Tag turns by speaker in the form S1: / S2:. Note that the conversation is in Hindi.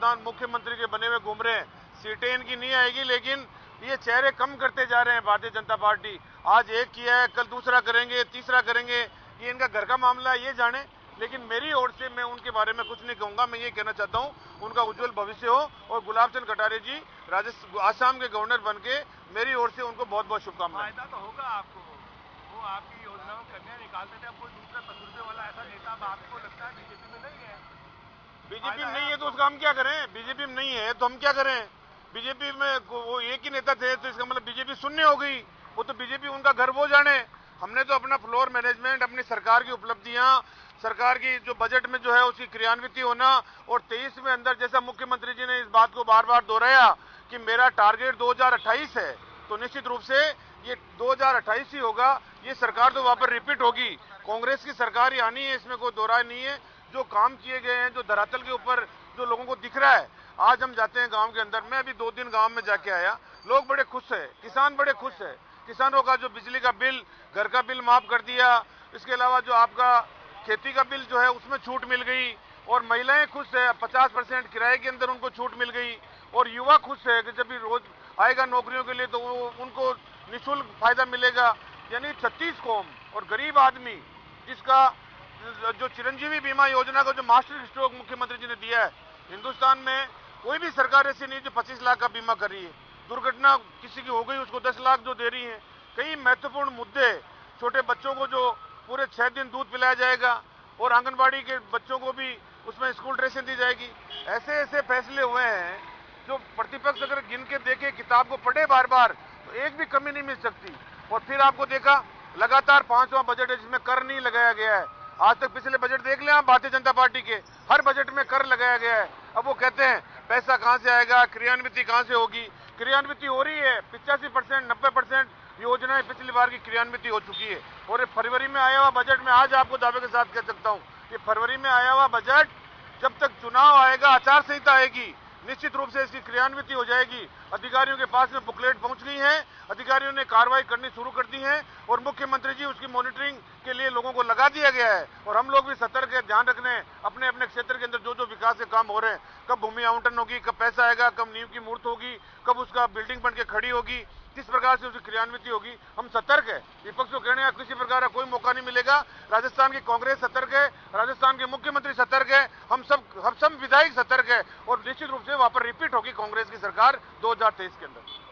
S1: प्रधान मुख्यमंत्री के बने हुए घूम रहे हैं। सीटें इनकी नहीं आएगी, लेकिन ये चेहरे कम करते जा रहे हैं भारतीय जनता पार्टी। आज एक किया है, कल दूसरा करेंगे, तीसरा करेंगे। ये इनका घर का मामला है, ये जाने। लेकिन मेरी ओर से मैं उनके बारे में कुछ नहीं कहूंगा। मैं ये कहना चाहता हूं उनका उज्जवल भविष्य हो, और गुलाब चंद कटारिया जी आसाम के गवर्नर बन के मेरी ओर से उनको बहुत बहुत शुभकामनाएं।
S2: फायदा तो होगा आपको, वो आपकी योजनाओं में कन्या निकालते थे, अब कोई दूसरा तजुर्बे वाला ऐसा नेता अब आपको लगता है बीजेपी में नहीं है?
S1: बीजेपी में नहीं है तो उसका हम क्या करें? बीजेपी में नहीं है तो हम क्या करें? बीजेपी में वो एक ही नेता थे तो इसका मतलब बीजेपी शून्य हो गई? वो तो बीजेपी उनका घर वो जाने। हमने तो अपना फ्लोर मैनेजमेंट, अपनी सरकार की उपलब्धियां, सरकार की जो बजट में जो है उसकी क्रियान्विति होना, और 23 में अंदर, जैसा मुख्यमंत्री जी ने इस बात को बार बार दोहराया कि मेरा टारगेट 2028 है, तो निश्चित रूप से ये 2028 ही होगा। ये सरकार तो वहां पर रिपीट होगी। कांग्रेस की सरकार ही आनी है, इसमें कोई दो राय नहीं है। जो काम किए गए हैं, जो धरातल के ऊपर जो लोगों को दिख रहा है, आज हम जाते हैं गांव के अंदर। मैं अभी 2 दिन गांव में जाके आया, लोग बड़े खुश है, किसान बड़े खुश है। किसानों का जो बिजली का बिल, घर का बिल माफ कर दिया, इसके अलावा जो आपका खेती का बिल जो है उसमें छूट मिल गई, और महिलाएं खुश है, 50% किराए के अंदर उनको छूट मिल गई, और युवा खुश है कि जब भी रोज आएगा नौकरियों के लिए तो उनको निःशुल्क फायदा मिलेगा। यानी 36 कौम और गरीब आदमी, जिसका जो चिरंजीवी बीमा योजना का जो मास्टर स्ट्रोक मुख्यमंत्री जी ने दिया है, हिंदुस्तान में कोई भी सरकार ऐसी नहीं जो 25 लाख का बीमा कर रही है। दुर्घटना किसी की हो गई उसको 10 लाख जो दे रही है। कई महत्वपूर्ण मुद्दे, छोटे बच्चों को जो पूरे 6 दिन दूध पिलाया जाएगा, और आंगनबाड़ी के बच्चों को भी उसमें स्कूल ड्रेसें दी जाएगी। ऐसे ऐसे फैसले हुए हैं जो प्रतिपक्ष अगर गिन के देखे, किताब को पढ़े बार बार, तो एक भी कमी नहीं मिल सकती। और फिर आपको देखा लगातार 5वां बजट है जिसमें कर नहीं लगाया गया है। आज तक पिछले बजट देख लें आप भारतीय जनता पार्टी के, हर बजट में कर लगाया गया है। अब वो कहते हैं पैसा कहां से आएगा, क्रियान्विति कहां से होगी? क्रियान्विति हो रही है, 85%, 90% योजनाएं पिछली बार की क्रियान्विति हो चुकी है। और ये फरवरी में आया हुआ बजट में आज आपको दावे के साथ कह सकता हूं, ये फरवरी में आया हुआ बजट, जब तक चुनाव आएगा, आचार संहिता आएगी, निश्चित रूप से इसकी क्रियान्विति हो जाएगी। अधिकारियों के पास में बुकलेट पहुंच गई है, अधिकारियों ने कार्रवाई करनी शुरू कर दी है, और मुख्यमंत्री जी उसकी मॉनिटरिंग के लिए लोगों को लगा दिया गया है। और हम लोग भी सतर्क है, ध्यान रखने अपने अपने क्षेत्र के अंदर जो जो विकास के काम हो रहे हैं, कब भूमि आवंटन होगी, कब पैसा आएगा, कब नींव की मूर्त होगी, कब उसका बिल्डिंग बन के खड़ी होगी, किस प्रकार से उसकी क्रियान्विति होगी, हम सतर्क है। विपक्ष को कहने का किसी प्रकार का कोई मौका नहीं मिलेगा। राजस्थान की कांग्रेस सतर्क है, राजस्थान के मुख्यमंत्री सतर्क है, हम सब विधायक सतर्क है, और निश्चित रूप से वहां पर रिपीट होगी कांग्रेस की सरकार 2023 के अंदर।